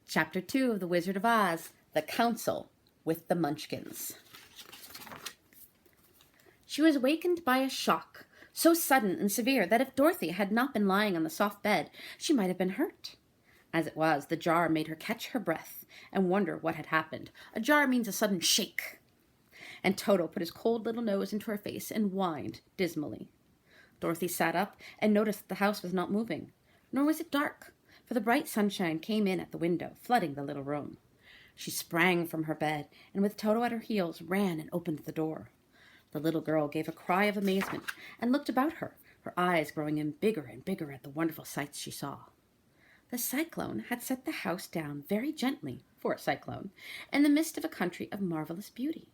Chapter 2 of The Wizard of Oz, The Council with the Munchkins. She was wakened by a shock, so sudden and severe that if Dorothy had not been lying on the soft bed, she might have been hurt. As it was, the jar made her catch her breath and wonder what had happened. A jar means a sudden shake. And Toto put his cold little nose into her face and whined dismally. Dorothy sat up and noticed that the house was not moving, nor was it dark, for the bright sunshine came in at the window, flooding the little room. She sprang from her bed, and with Toto at her heels, ran and opened the door. The little girl gave a cry of amazement and looked about her, her eyes growing bigger and bigger at the wonderful sights she saw. The cyclone had set the house down very gently, for a cyclone, in the midst of a country of marvelous beauty.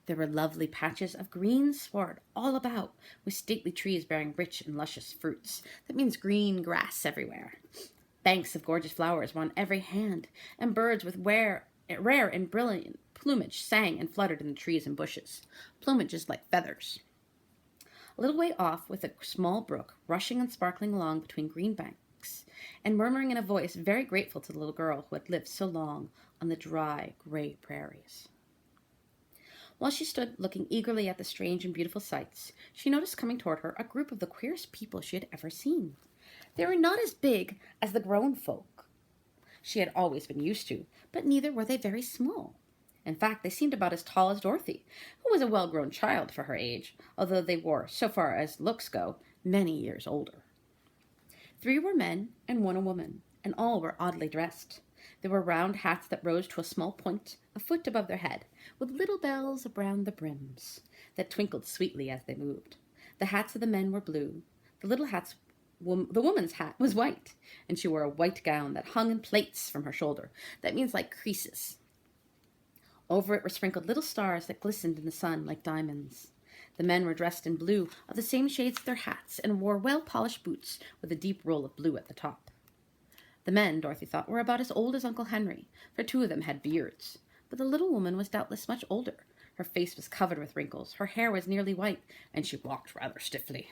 There were lovely patches of green sward all about, with stately trees bearing rich and luscious fruits. That means green grass everywhere. Banks of gorgeous flowers were on every hand, and birds with rare and brilliant plumage sang and fluttered in the trees and bushes. Plumage is like feathers. A little way off was a small brook, rushing and sparkling along between green banks, and murmuring in a voice very grateful to the little girl who had lived so long on the dry, gray prairies. While she stood looking eagerly at the strange and beautiful sights, she noticed coming toward her a group of the queerest people she had ever seen. They were not as big as the grown folk she had always been used to, but neither were they very small. In fact, they seemed about as tall as Dorothy, who was a well-grown child for her age, although they were, so far as looks go, many years older. 3 were men and 1 a woman, and all were oddly dressed. There were round hats that rose to a small point, a foot above their head, with little bells around the brims, that twinkled sweetly as they moved. The hats of the men were blue. The woman's hat was white, and she wore a white gown that hung in plaits from her shoulder. That means like creases. Over it were sprinkled little stars that glistened in the sun like diamonds. The men were dressed in blue of the same shades as their hats, and wore well-polished boots with a deep roll of blue at the top. The men, Dorothy thought, were about as old as Uncle Henry, for 2 of them had beards. But the little woman was doubtless much older. Her face was covered with wrinkles, her hair was nearly white, and she walked rather stiffly.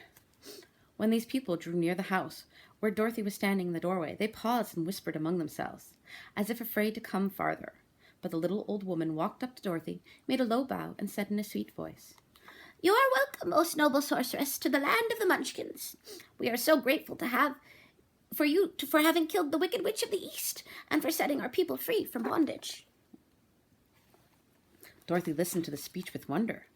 When these people drew near the house, where Dorothy was standing in the doorway, they paused and whispered among themselves, as if afraid to come farther. But the little old woman walked up to Dorothy, made a low bow, and said in a sweet voice, "You are welcome, most noble sorceress, to the land of the Munchkins. We are so grateful for having killed the Wicked Witch of the East, and for setting our people free from bondage." Dorothy listened to the speech with wonder.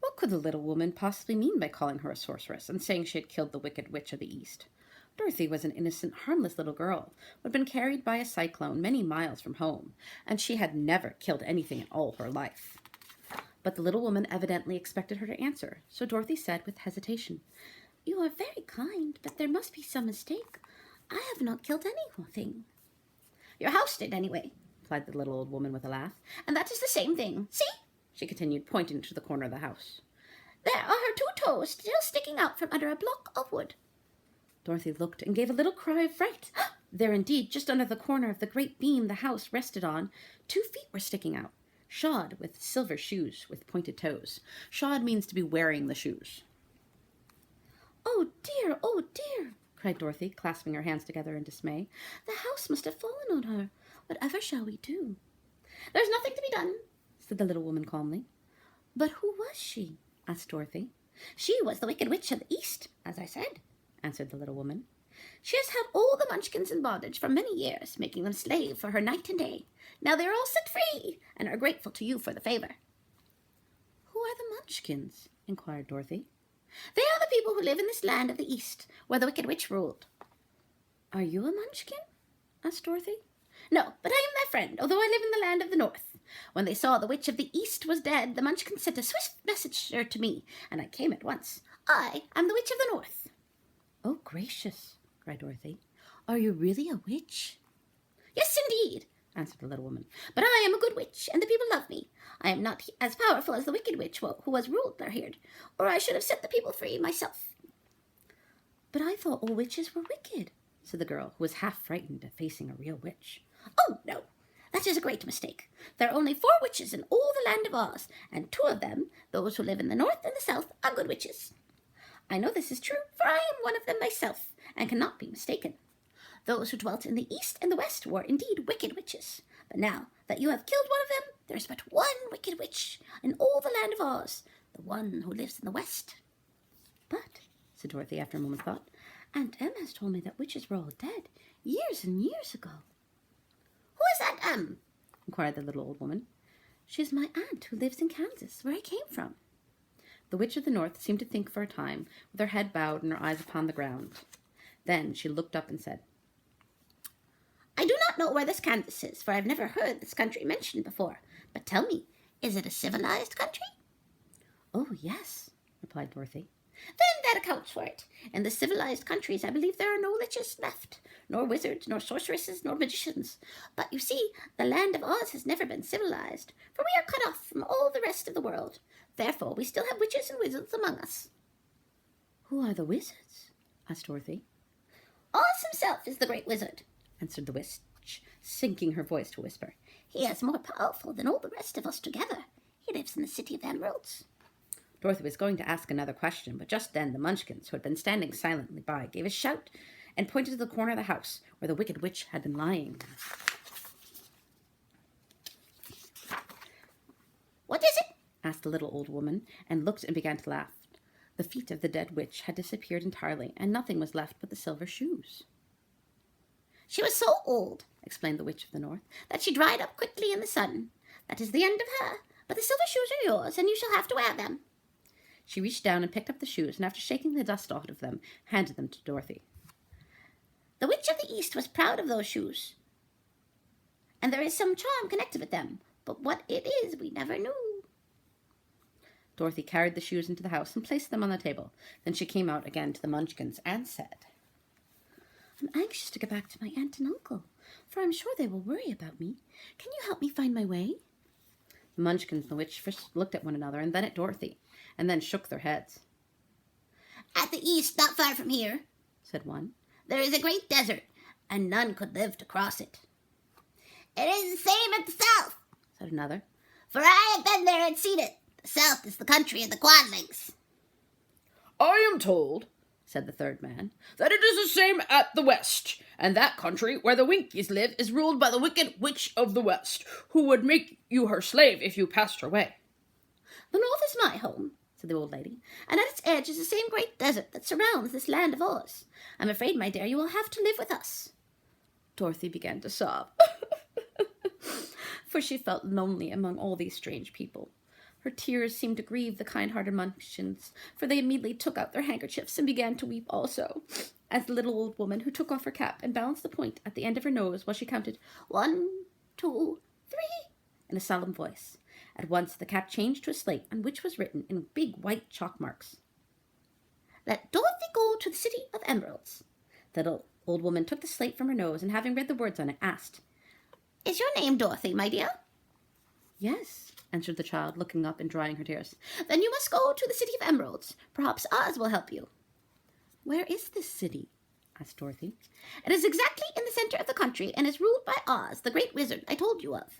What could the little woman possibly mean by calling her a sorceress and saying she had killed the Wicked Witch of the East? Dorothy was an innocent, harmless little girl who had been carried by a cyclone many miles from home, and she had never killed anything in all her life. But the little woman evidently expected her to answer, so Dorothy said with hesitation, "You are very kind, but there must be some mistake. I have not killed anything." "Your house did, anyway," replied the little old woman with a laugh, "and that is the same thing. See?" she continued, pointing to the corner of the house. "There are her 2 toes still sticking out from under a block of wood." Dorothy looked and gave a little cry of fright. There indeed, just under the corner of the great beam the house rested on, 2 feet were sticking out, shod with silver shoes with pointed toes. Shod means to be wearing the shoes. Oh dear, cried Dorothy, clasping her hands together in dismay. "The house must have fallen on her. Whatever shall we do?" "There's nothing to be done," said the little woman calmly. "But who was she?" asked Dorothy. "She was the Wicked Witch of the East, as I said," answered the little woman. "She has held all the Munchkins in bondage for many years, making them slave for her night and day. Now they are all set free, and are grateful to you for the favor." "Who are the Munchkins?" inquired Dorothy. "They are the people who live in this land of the East, where the Wicked Witch ruled." "Are you a Munchkin?" asked Dorothy. "No, but I am their friend, although I live in the land of the North. When they saw the Witch of the East was dead, the Munchkins sent a swift messenger to me, and I came at once. I am the Witch of the North." "Oh, gracious," cried Dorothy. "Are you really a witch?" "Yes, indeed," answered the little woman. "But I am a good witch, and the people love me. I am not as powerful as the Wicked Witch who has ruled their herd, or I should have set the people free myself." "But I thought all witches were wicked," said the girl, who was half frightened at facing a real witch. "Oh, no. That is a great mistake. There are only 4 witches in all the land of Oz, and 2 of them, those who live in the north and the south, are good witches. I know this is true, for I am one of them myself, and cannot be mistaken. Those who dwelt in the east and the west were indeed wicked witches. But now that you have killed one of them, there is but one wicked witch in all the land of Oz, the one who lives in the west. But, said Dorothy after a moment's thought, Aunt Em has told me that witches were all dead, years and years ago. Who is Aunt Em? Inquired the little old woman. She is my aunt who lives in Kansas, where I came from. The Witch of the North seemed to think for a time, with her head bowed and her eyes upon the ground. Then she looked up and said, I do not know where this Kansas is, for I have never heard this country mentioned before. But tell me, is it a civilized country? Oh, yes, replied Dorothy. Then that accounts for it. In the civilized countries, I believe there are no witches left, nor wizards, nor sorceresses, nor magicians. But you see, the land of Oz has never been civilized, for we are cut off from all the rest of the world. Therefore, we still have witches and wizards among us. Who are the wizards? Asked Dorothy. Oz himself is the great wizard, answered the witch, sinking her voice to a whisper. He is more powerful than all the rest of us together. He lives in the City of Emeralds. Dorothy was going to ask another question, but just then the Munchkins, who had been standing silently by, gave a shout and pointed to the corner of the house where the wicked witch had been lying. What is it? Asked the little old woman, and looked and began to laugh. The feet of the dead witch had disappeared entirely, and nothing was left but the silver shoes. She was so old, explained the Witch of the North, that she dried up quickly in the sun. That is the end of her, but the silver shoes are yours, and you shall have to wear them. She reached down and picked up the shoes, and after shaking the dust out of them, handed them to Dorothy. The Witch of the East was proud of those shoes, and there is some charm connected with them, but what it is we never knew. Dorothy carried the shoes into the house and placed them on the table. Then she came out again to the Munchkins and said, I'm anxious to get back to my aunt and uncle, for I'm sure they will worry about me. Can you help me find my way? The Munchkins and the witch first looked at one another and then at Dorothy, and then shook their heads. At the east, not far from here, said one, there is a great desert, and none could live to cross it. It is the same at the south, said another, for I have been there and seen it. The south is the country of the Quadlings. I am told, said the third man, that it is the same at the west, and that country where the Winkies live is ruled by the wicked witch of the west, who would make you her slave if you passed her way. The north is my home, said the old lady, and at its edge is the same great desert that surrounds this land of Oz. I'm afraid, my dear, you will have to live with us. Dorothy began to sob, for she felt lonely among all these strange people. Her tears seemed to grieve the kind-hearted Munchkins, for they immediately took out their handkerchiefs and began to weep also, as the little old woman, who took off her cap and balanced the point at the end of her nose while she counted 1, 2, 3, in a solemn voice. At once the cap changed to a slate on which was written in big white chalk marks, Let Dorothy go to the City of Emeralds. The little old woman took the slate from her nose and, having read the words on it, asked, Is your name Dorothy, my dear? Yes, answered the child, looking up and drying her tears. Then you must go to the City of Emeralds. Perhaps Oz will help you. Where is this city? asked Dorothy. It is exactly in the center of the country and is ruled by Oz, the great wizard I told you of.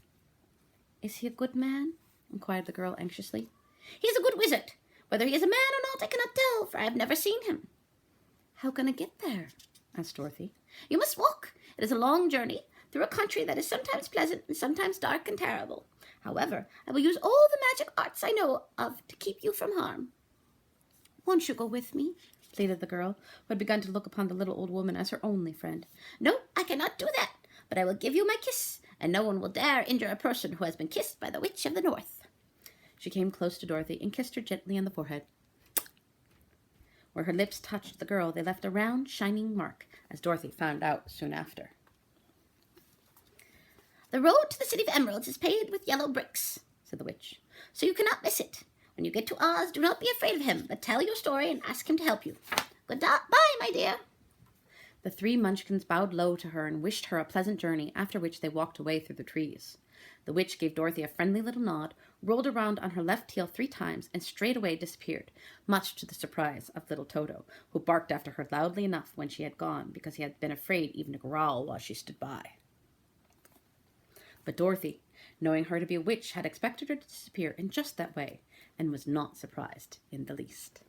Is he a good man? Inquired the girl anxiously. He is a good wizard. Whether he is a man or not, I cannot tell, for I have never seen him. How can I get there? asked Dorothy. You must walk. It is a long journey through a country that is sometimes pleasant and sometimes dark and terrible. However, I will use all the magic arts I know of to keep you from harm. Won't you go with me? Pleaded the girl, who had begun to look upon the little old woman as her only friend. No, I cannot do that, but I will give you my kiss, and no one will dare injure a person who has been kissed by the Witch of the North. She came close to Dorothy and kissed her gently on the forehead. Where her lips touched the girl, they left a round, shining mark, as Dorothy found out soon after. The road to the City of Emeralds is paved with yellow bricks, said the witch, so you cannot miss it. When you get to Oz, do not be afraid of him, but tell your story and ask him to help you. Goodbye, my dear. The 3 Munchkins bowed low to her and wished her a pleasant journey, after which they walked away through the trees. The witch gave Dorothy a friendly little nod, rolled around on her left heel 3 times, and straightway disappeared, much to the surprise of little Toto, who barked after her loudly enough when she had gone, because he had been afraid even to growl while she stood by. But Dorothy, knowing her to be a witch, had expected her to disappear in just that way, and was not surprised in the least.